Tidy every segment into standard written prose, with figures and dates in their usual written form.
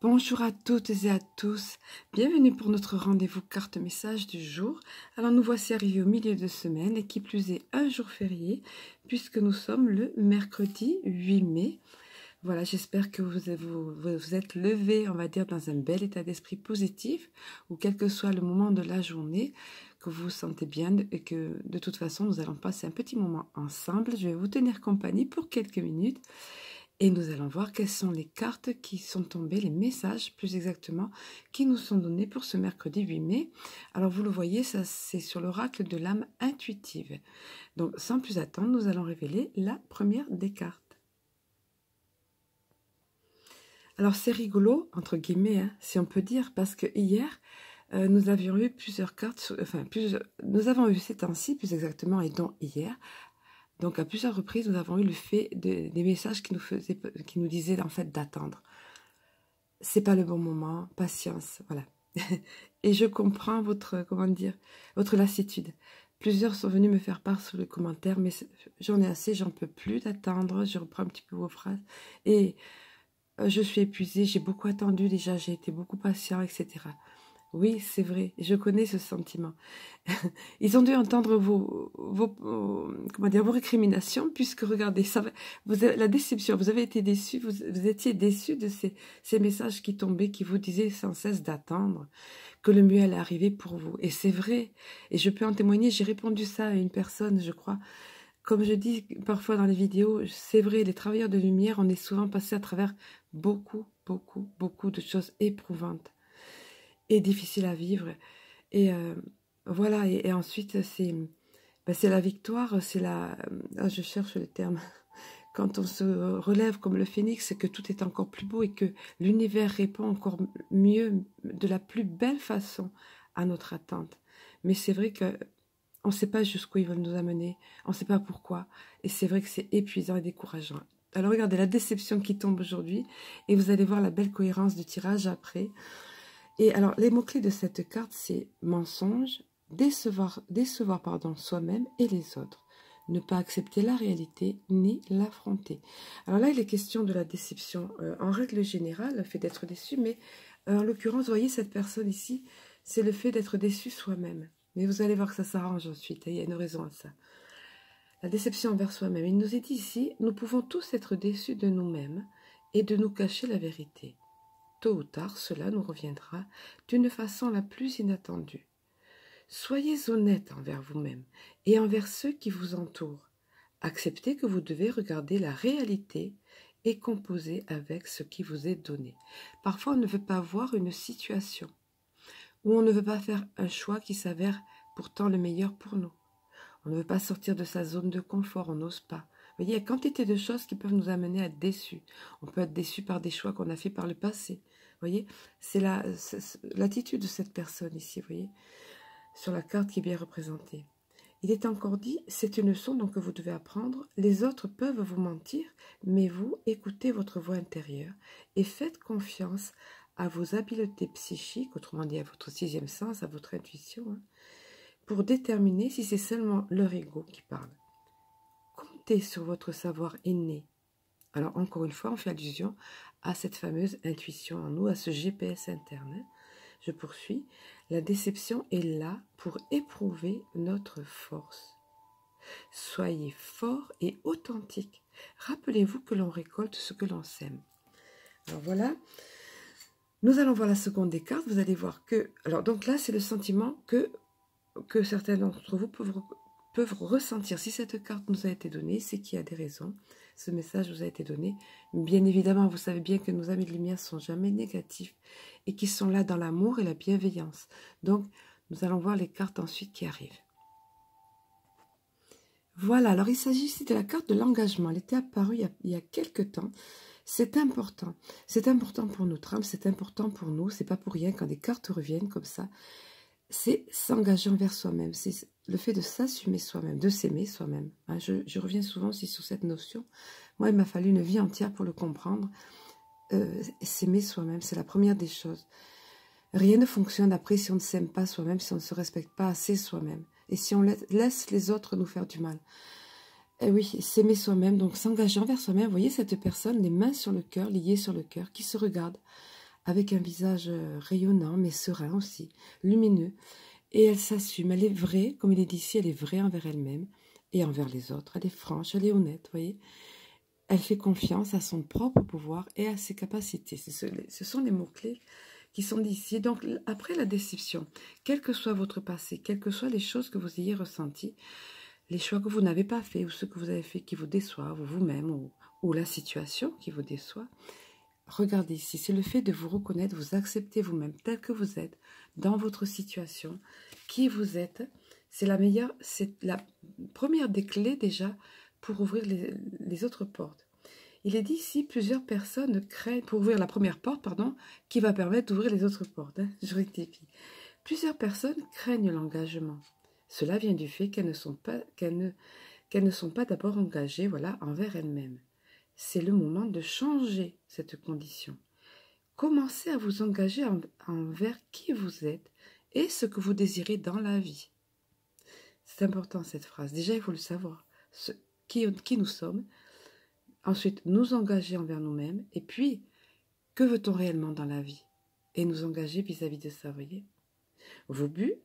Bonjour à toutes et à tous, bienvenue pour notre rendez-vous carte message du jour. Alors nous voici arrivés au milieu de semaine et qui plus est un jour férié puisque nous sommes le mercredi 8 mai. Voilà, j'espère que vous êtes levés, on va dire, dans un bel état d'esprit positif ou quel que soit le moment de la journée, que vous vous sentez bien et que de toute façon nous allons passer un petit moment ensemble. Je vais vous tenir compagnie pour quelques minutes. Et nous allons voir quelles sont les cartes qui sont tombées, les messages plus exactement, qui nous sont donnés pour ce mercredi 8 mai. Alors vous le voyez, ça c'est sur l'oracle de l'âme intuitive. Donc sans plus attendre, nous allons révéler la première des cartes. Alors c'est rigolo, entre guillemets, hein, si on peut dire, parce que hier, nous avions eu plusieurs cartes, nous avons eu ces temps-ci plus exactement, et dont hier. Donc, à plusieurs reprises, nous avons eu le fait des messages qui nous disaient en fait d'attendre. C'est pas le bon moment, patience, voilà. Et je comprends votre lassitude. Plusieurs sont venus me faire part sur les commentaires, mais j'en ai assez, j'en peux plus d'attendre. Je reprends un petit peu vos phrases. Et je suis épuisée, j'ai beaucoup attendu déjà, j'ai été beaucoup patient, etc. Oui, c'est vrai, je connais ce sentiment. Ils ont dû entendre vos récriminations, puisque regardez, la déception, vous avez été déçus, vous étiez déçus de ces messages qui tombaient, qui vous disaient sans cesse d'attendre, que le mieux allait arriver pour vous. Et c'est vrai, et je peux en témoigner, j'ai répondu ça à une personne, je crois. Comme je dis parfois dans les vidéos, c'est vrai, les travailleurs de lumière, on est souvent passé à travers beaucoup de choses éprouvantes et difficile à vivre. Et voilà, et ensuite, c'est la victoire, c'est la... je cherche le terme. Quand on se relève comme le phénix, c'est que tout est encore plus beau et que l'univers répond encore mieux, de la plus belle façon à notre attente. Mais c'est vrai que on ne sait pas jusqu'où ils veulent nous amener, on ne sait pas pourquoi. Et c'est vrai que c'est épuisant et décourageant. Alors regardez la déception qui tombe aujourd'hui et vous allez voir la belle cohérence du tirage après. Et alors, les mots-clés de cette carte, c'est mensonge, décevoir soi-même et les autres. Ne pas accepter la réalité ni l'affronter. Alors là, il est question de la déception. En règle générale, le fait d'être déçu, mais en l'occurrence, vous voyez, cette personne ici, c'est le fait d'être déçu soi-même. Mais vous allez voir que ça s'arrange ensuite, il y a une raison à ça. La déception envers soi-même. Il nous est dit ici, nous pouvons tous être déçus de nous-mêmes et de nous cacher la vérité. Tôt ou tard, cela nous reviendra d'une façon la plus inattendue. Soyez honnête envers vous-même et envers ceux qui vous entourent. Acceptez que vous devez regarder la réalité et composer avec ce qui vous est donné. Parfois, on ne veut pas voir une situation ou on ne veut pas faire un choix qui s'avère pourtant le meilleur pour nous. On ne veut pas sortir de sa zone de confort, on n'ose pas. Vous voyez, il y a quantité de choses qui peuvent nous amener à être déçus. On peut être déçu par des choix qu'on a fait par le passé. Vous voyez, c'est l'attitude de cette personne ici, vous voyez, sur la carte qui est bien représentée. Il est encore dit, c'est une leçon donc que vous devez apprendre. Les autres peuvent vous mentir, mais vous, écoutez votre voix intérieure et faites confiance à vos habiletés psychiques, autrement dit à votre sixième sens, à votre intuition, hein, pour déterminer si c'est seulement leur ego qui parle. Comptez sur votre savoir inné. Alors, encore une fois, on fait allusion à cette fameuse intuition en nous, à ce GPS interne. Je poursuis. La déception est là pour éprouver notre force. Soyez fort et authentique. Rappelez-vous que l'on récolte ce que l'on sème. Alors voilà. Nous allons voir la seconde des cartes. Vous allez voir que... Alors, donc là, c'est le sentiment que certains d'entre vous peuvent ressentir. Si cette carte nous a été donnée, c'est qu'il y a des raisons. Ce message vous a été donné. Bien évidemment, vous savez bien que nos amis de lumière ne sont jamais négatifs et qu'ils sont là dans l'amour et la bienveillance. Donc, nous allons voir les cartes ensuite qui arrivent. Voilà, alors il s'agit ici de la carte de l'engagement. Elle était apparue il y a quelques temps. C'est important. C'est important pour notre âme, c'est important pour nous. C'est pas pour rien quand des cartes reviennent comme ça. C'est s'engager envers soi-même, c'est le fait de s'assumer soi-même, de s'aimer soi-même. Hein, je reviens souvent aussi sur cette notion. Moi, il m'a fallu une vie entière pour le comprendre. S'aimer soi-même, c'est la première des choses. Rien ne fonctionne après si on ne s'aime pas soi-même, si on ne se respecte pas assez soi-même. Et si on laisse les autres nous faire du mal. Et oui, s'aimer soi-même, donc s'engager envers soi-même. Vous voyez cette personne, les mains sur le cœur, liées sur le cœur, qui se regarde avec un visage rayonnant, mais serein aussi, lumineux. Et elle s'assume, elle est vraie, comme il est dit ici, elle est vraie envers elle-même et envers les autres. Elle est franche, elle est honnête, vous voyez. Elle fait confiance à son propre pouvoir et à ses capacités. Ce sont les mots-clés qui sont d'ici. Donc, après la déception, quel que soit votre passé, quelles que soient les choses que vous ayez ressenties, les choix que vous n'avez pas faits ou ceux que vous avez faits qui vous déçoivent, ou vous-même, ou la situation qui vous déçoit, regardez ici, c'est le fait de vous reconnaître, vous accepter vous-même tel que vous êtes, dans votre situation, qui vous êtes. C'est la première des clés déjà pour ouvrir les autres portes. Il est dit ici, plusieurs personnes craignent, pour ouvrir la première porte, pardon, qui va permettre d'ouvrir les autres portes. Je rectifie. Plusieurs personnes craignent l'engagement. Cela vient du fait qu'elles ne sont pas d'abord engagées, voilà, envers elles-mêmes. C'est le moment de changer cette condition. Commencez à vous engager envers qui vous êtes et ce que vous désirez dans la vie. C'est important cette phrase. Déjà, il faut le savoir. Qui nous sommes. Ensuite, nous engager envers nous-mêmes. Et puis, que veut-on réellement dans la vie? Et nous engager vis-à-vis de ça, voyez. Vos buts,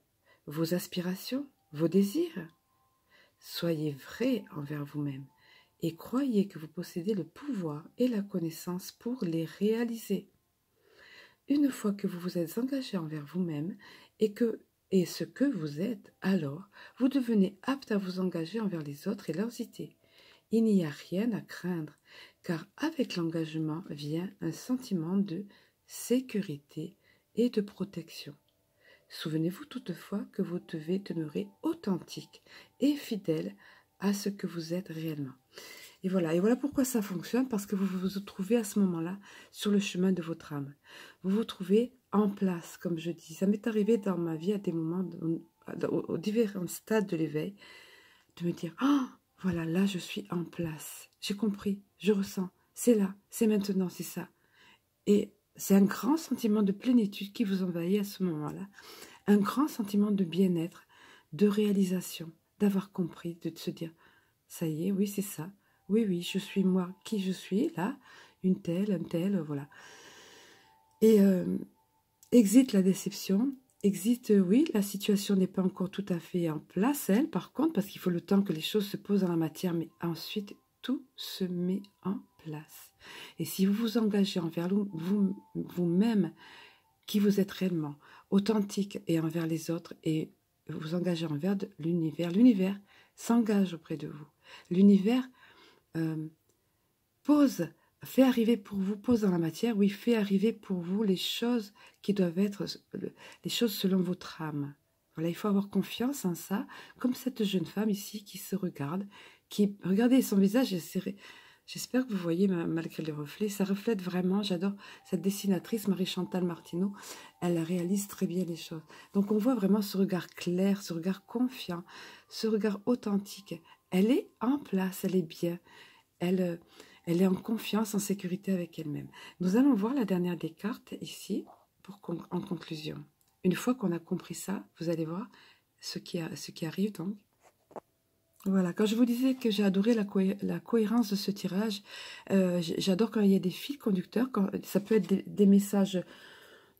vos aspirations, vos désirs. Soyez vrai envers vous-même et croyez que vous possédez le pouvoir et la connaissance pour les réaliser. Une fois que vous vous êtes engagé envers vous-même et ce que vous êtes, alors vous devenez apte à vous engager envers les autres et leurs idées. Il n'y a rien à craindre, car avec l'engagement vient un sentiment de sécurité et de protection. Souvenez-vous toutefois que vous devez demeurer authentique et fidèle à ce que vous êtes réellement. Et voilà pourquoi ça fonctionne, parce que vous vous trouvez à ce moment-là sur le chemin de votre âme. Vous vous trouvez en place, comme je dis. Ça m'est arrivé dans ma vie à des moments, aux différents stades de l'éveil, de me dire « Ah, voilà, là je suis en place. J'ai compris, je ressens, c'est là, c'est maintenant, c'est ça. » Et c'est un grand sentiment de plénitude qui vous envahit à ce moment-là. Un grand sentiment de bien-être, de réalisation, d'avoir compris, de se dire « Ça y est, oui, c'est ça. Oui, je suis moi, qui je suis, là, une telle, un tel, voilà. » Et exit la déception, exit, oui, la situation n'est pas encore tout à fait en place, elle, par contre, parce qu'il faut le temps que les choses se posent dans la matière, mais ensuite, tout se met en place. Et si vous vous engagez envers vous-même, qui vous êtes réellement, authentique et envers les autres, et vous engagez envers l'univers s'engage auprès de vous. L'univers fait arriver pour vous, pose dans la matière, oui, fait arriver pour vous les choses qui doivent être, les choses selon votre âme. Voilà, il faut avoir confiance en ça, comme cette jeune femme ici qui se regarde, regardez son visage, j'espère que vous voyez, malgré les reflets, ça reflète vraiment, j'adore cette dessinatrice, Marie-Chantal Martineau, elle réalise très bien les choses. Donc on voit vraiment ce regard clair, ce regard confiant, ce regard authentique. Elle est en place, elle est bien, elle est en confiance, en sécurité avec elle-même. Nous allons voir la dernière des cartes ici, en conclusion. Une fois qu'on a compris ça, vous allez voir ce qui arrive donc. Voilà, quand je vous disais que j'ai adoré la cohérence de ce tirage, j'adore quand il y a des fils conducteurs, ça peut être des messages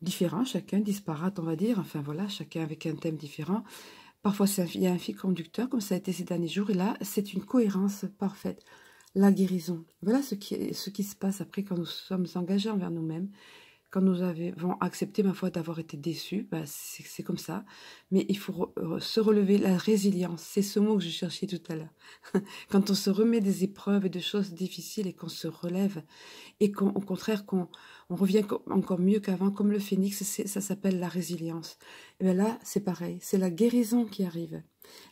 différents, chacun disparates on va dire, enfin voilà, chacun avec un thème différent. Parfois il y a un fil conducteur, comme ça a été ces derniers jours, et là c'est une cohérence parfaite. La guérison, voilà ce qui se passe après quand nous sommes engagés envers nous-mêmes, quand nous avons accepté, ma foi, d'avoir été déçus, bah, c'est comme ça. Mais il faut se relever, la résilience, c'est ce mot que je cherchais tout à l'heure. Quand on se remet des épreuves et de choses difficiles et qu'on se relève, et qu'au contraire, qu'on revient encore mieux qu'avant, comme le phénix, ça s'appelle la résilience. Et bien là, c'est pareil, c'est la guérison qui arrive.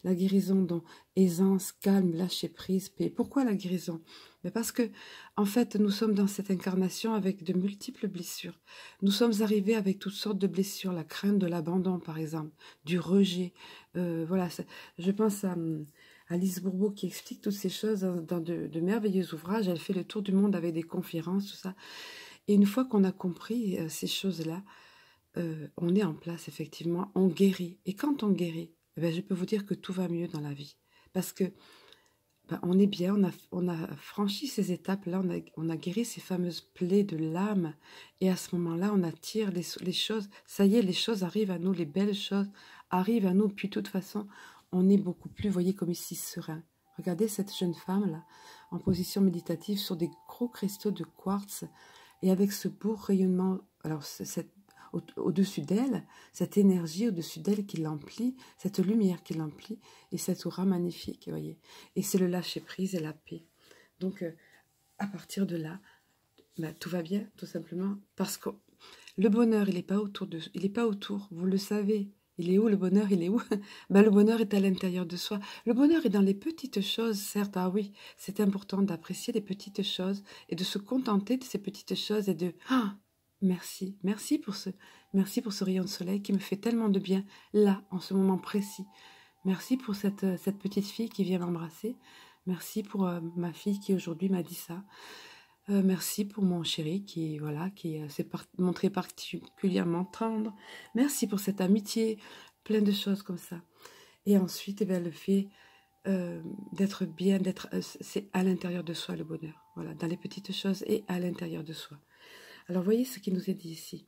La guérison dont aisance, calme, lâcher prise, paix. Pourquoi la guérison? Mais parce que, en fait, nous sommes dans cette incarnation avec de multiples blessures. Nous sommes arrivés avec toutes sortes de blessures, la crainte de l'abandon, par exemple, du rejet. Voilà, je pense à Alice Bourbeau qui explique toutes ces choses dans de merveilleux ouvrages. Elle fait le tour du monde avec des conférences, tout ça. Et une fois qu'on a compris ces choses-là, on est en place, effectivement, on guérit. Et quand on guérit, eh bien, je peux vous dire que tout va mieux dans la vie. Parce que ben, on est bien, on a franchi ces étapes-là, on a guéri ces fameuses plaies de l'âme. Et à ce moment-là, on attire les choses. Ça y est, les choses arrivent à nous, les belles choses arrivent à nous. Puis de toute façon, on est beaucoup plus, voyez, comme ici, serein. Regardez cette jeune femme-là, en position méditative, sur des gros cristaux de quartz, et avec ce beau rayonnement, alors au-dessus d'elle, cette énergie au-dessus d'elle qui l'emplit, cette lumière qui l'emplit, et cette aura magnifique, vous voyez. Et c'est le lâcher-prise et la paix. Donc, à partir de là, ben, tout va bien, tout simplement, parce que le bonheur, il n'est pas autour, vous le savez. Il est où le bonheur? Il est où? Ben, le bonheur est à l'intérieur de soi. Le bonheur est dans les petites choses, certes. Ah oui, c'est important d'apprécier les petites choses et de se contenter de ces petites choses et de... Ah, merci, merci pour ce rayon de soleil qui me fait tellement de bien, là, en ce moment précis. Merci pour cette petite fille qui vient m'embrasser. Merci pour ma fille qui aujourd'hui m'a dit ça. Merci pour mon chéri qui, voilà, qui s'est montré particulièrement tendre. Merci pour cette amitié, plein de choses comme ça. Et ensuite, eh bien, le fait d'être bien, c'est à l'intérieur de soi le bonheur. Voilà, dans les petites choses et à l'intérieur de soi. Alors, voyez ce qui nous est dit ici.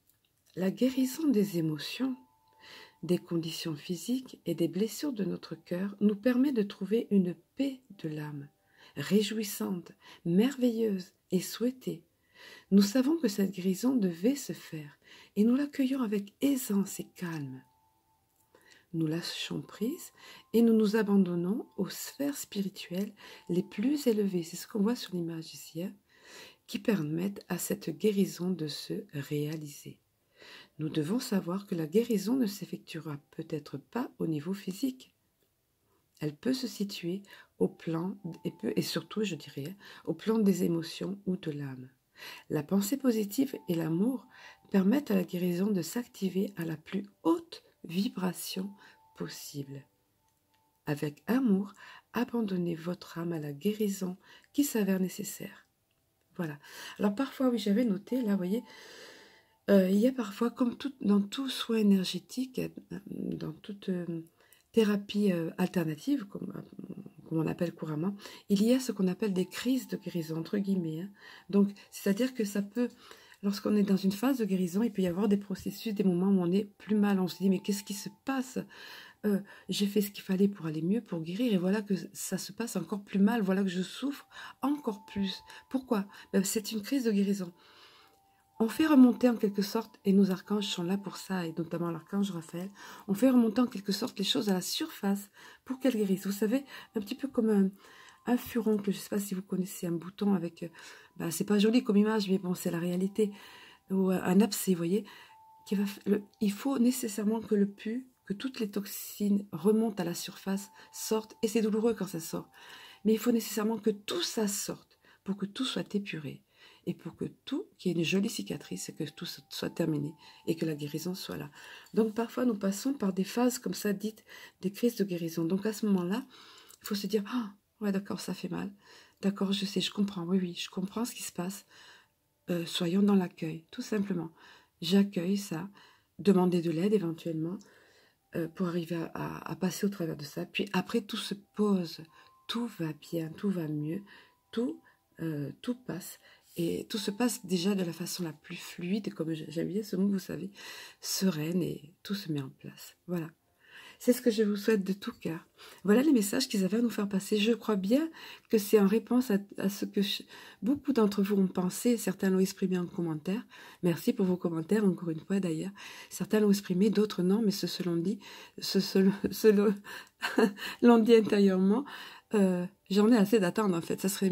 La guérison des émotions, des conditions physiques et des blessures de notre cœur nous permet de trouver une paix de l'âme, réjouissante, merveilleuse et souhaitée. Nous savons que cette guérison devait se faire et nous l'accueillons avec aisance et calme. Nous lâchons prise et nous nous abandonnons aux sphères spirituelles les plus élevées, c'est ce qu'on voit sur l'image ici, qui permettent à cette guérison de se réaliser. Nous devons savoir que la guérison ne s'effectuera peut-être pas au niveau physique. Elle peut se situer au plan, et surtout, je dirais, au plan des émotions ou de l'âme. La pensée positive et l'amour permettent à la guérison de s'activer à la plus haute vibration possible. Avec amour, abandonnez votre âme à la guérison qui s'avère nécessaire. Voilà. Alors parfois, oui, j'avais noté, là, vous voyez, il y a parfois, comme dans tout soin énergétique, dans toute thérapie alternative, comme on l'appelle couramment, il y a ce qu'on appelle des crises de guérison, entre guillemets. Hein. Donc, c'est-à-dire que ça peut, lorsqu'on est dans une phase de guérison, il peut y avoir des processus, des moments où on est plus mal, on se dit, mais qu'est-ce qui se passe? J'ai fait ce qu'il fallait pour aller mieux, pour guérir, et voilà que ça se passe encore plus mal, voilà que je souffre encore plus. Pourquoi? Ben, c'est une crise de guérison. On fait remonter en quelque sorte, et nos archanges sont là pour ça, et notamment l'archange Raphaël, on fait remonter en quelque sorte les choses à la surface pour qu'elles guérissent. Vous savez, un petit peu comme un furoncle, je ne sais pas si vous connaissez un bouton avec... c'est pas joli comme image, mais bon, c'est la réalité. Ou un abcès, vous voyez. Il faut nécessairement que le pus, que toutes les toxines remontent à la surface, sortent, et c'est douloureux quand ça sort. Mais il faut nécessairement que tout ça sorte pour que tout soit épuré. Et pour que tout, qu'il y ait une jolie cicatrice, et que tout soit terminé, et que la guérison soit là. Donc parfois nous passons par des phases comme ça dites, des crises de guérison. Donc à ce moment-là, il faut se dire, ah, ouais d'accord, ça fait mal. D'accord, je sais, je comprends, oui, je comprends ce qui se passe. Soyons dans l'accueil, tout simplement. J'accueille ça, demander de l'aide éventuellement, pour arriver à passer au travers de ça. Puis après, tout se pose, tout va bien, tout va mieux, tout passe. Et tout se passe déjà de la façon la plus fluide, comme j'aime bien ce mot, vous savez, sereine, et tout se met en place. Voilà. C'est ce que je vous souhaite de tout cœur. Voilà les messages qu'ils avaient à nous faire passer. Je crois bien que c'est en réponse à ce que beaucoup d'entre vous ont pensé. Certains l'ont exprimé en commentaire. Merci pour vos commentaires, encore une fois d'ailleurs. Certains l'ont exprimé, d'autres non, mais ceux l'ont dit. L'ont dit intérieurement. J'en ai assez d'attendre en fait, ça serait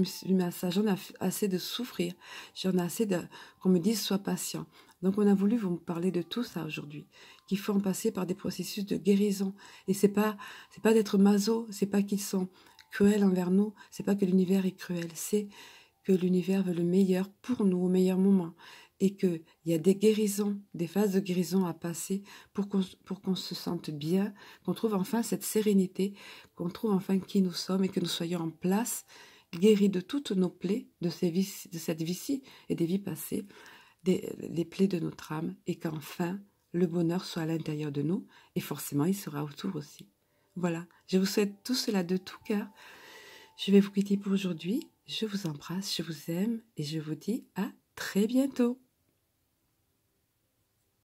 ça, j'en ai assez de souffrir, j'en ai assez qu'on me dise sois patient. Donc on a voulu vous parler de tout ça aujourd'hui, qu'il faut en passer par des processus de guérison. Et c'est pas d'être maso, c'est pas qu'ils sont cruels envers nous, c'est pas que l'univers est cruel, c'est que l'univers veut le meilleur pour nous au meilleur moment. Et qu'il y a des guérisons, des phases de guérison à passer pour qu'on se sente bien, qu'on trouve enfin cette sérénité, qu'on trouve enfin qui nous sommes et que nous soyons en place, guéris de toutes nos plaies, de cette vie-ci et des vies passées, les plaies de notre âme, et qu'enfin le bonheur soit à l'intérieur de nous, et forcément il sera autour aussi. Voilà, je vous souhaite tout cela de tout cœur. Je vais vous quitter pour aujourd'hui. Je vous embrasse, je vous aime et je vous dis à très bientôt.